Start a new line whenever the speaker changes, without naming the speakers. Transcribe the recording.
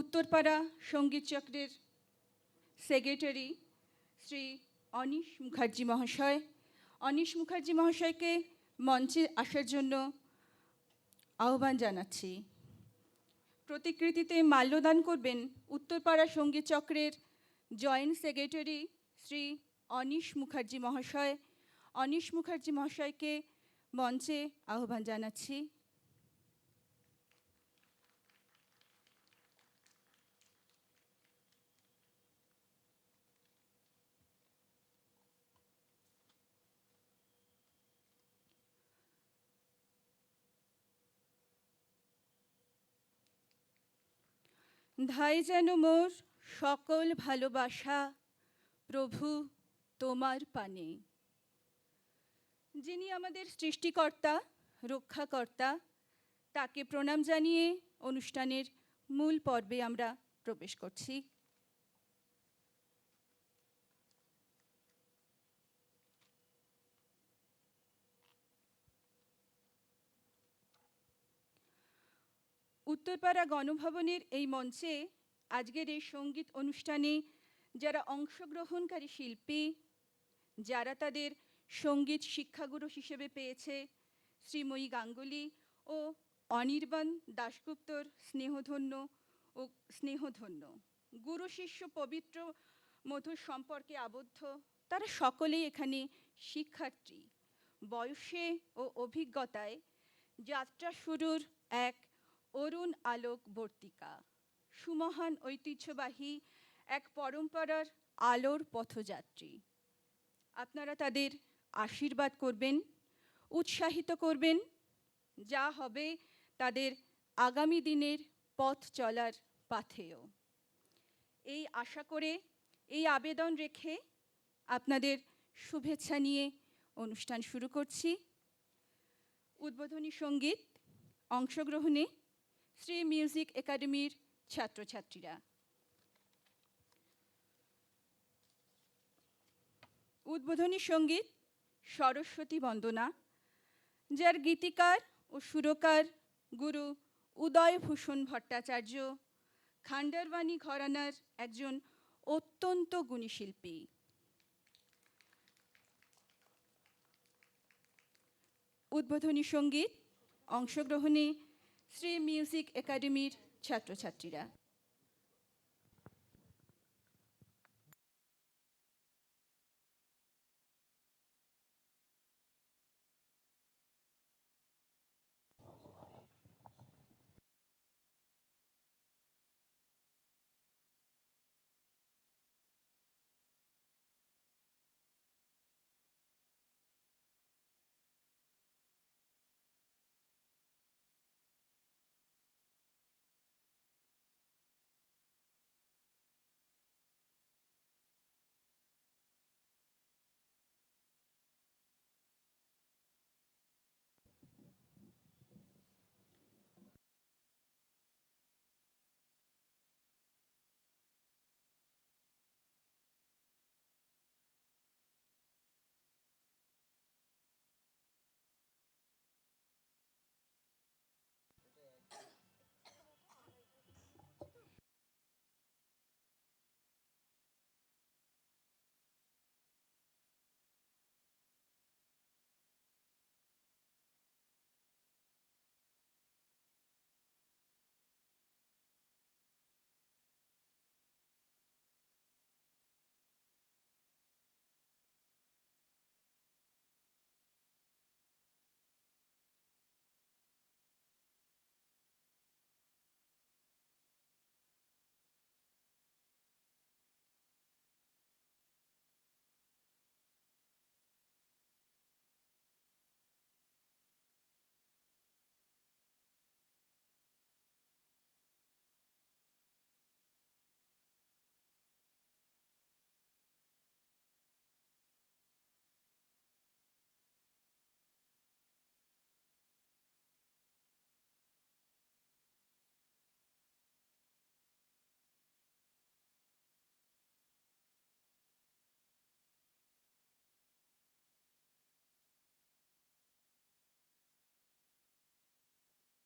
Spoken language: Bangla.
উত্তরপাড়া সঙ্গীত চক্রের সেক্রেটারি শ্রী অনিশ মুখার্জি মহাশয়, অনিশ মুখার্জি মহাশয়কে মঞ্চে আসার জন্য আহ্বান জানাচ্ছি। প্রতিকৃতিতে মাল্যদান করবেন উত্তরপাড়া সঙ্গীত চক্রের জয়েন্ট সেক্রেটারি শ্রী অনিশ মুখার্জি মহাশয়। অনিশ মুখার্জি মহাশয়কে মঞ্চে আহ্বান জানাচ্ছি। ধাই যেন মোর সকল ভালোবাসা প্রভু তোমার পানে। যিনি আমাদের সৃষ্টিকর্তা, রক্ষাকর্তা, তাকে প্রণাম জানিয়ে অনুষ্ঠানের মূল পর্বে আমরা প্রবেশ করছি। উত্তরপাড়া গণভবনের এই মঞ্চে আজকের এই সঙ্গীত অনুষ্ঠানে যারা অংশগ্রহণকারী শিল্পী, যারা তাদের সঙ্গীত শিক্ষাগুরু হিসেবে পেয়েছে শ্রীময়ী গাঙ্গুলি ও অনির্বাণ দাশগুপ্তর স্নেহধন্য ও স্নেহধন্য গুরু শিষ্য পবিত্র মধুর সম্পর্কে আবদ্ধ, তারা সকলেই এখানে শিক্ষার্থী। বয়সে ও অভিজ্ঞতায় যাত্রা শুরুর এক অরুণ আলোক বর্তিকা, সুমহান ঐতিহ্যবাহী এক পরম্পরার আলোর পথযাত্রী। আপনারা তাদের আশীর্বাদ করবেন, উৎসাহিত করবেন, যা হবে তাদের আগামী দিনের পথ চলার পাথেয়। এই আশা করে, এই আবেদন রেখে আপনাদের শুভেচ্ছা নিয়ে অনুষ্ঠান শুরু করছি। উদ্বোধনী সঙ্গীত অংশগ্রহণে শ্রী মিউজিক একাডেমির ছাত্রছাত্রীরা। উদ্বোধনী সঙ্গীত সরস্বতী বন্দনা, যার গীতিকার ও সুরকার গুরু উদয়ভূষণ ভট্টাচার্য, খান্ডারবাণী ঘরানার একজন অত্যন্ত গুণী শিল্পী। উদ্বোধনী সঙ্গীত অংশগ্রহণে শ্রী মিউজিক একাডেমির ছাত্রছাত্রীরা।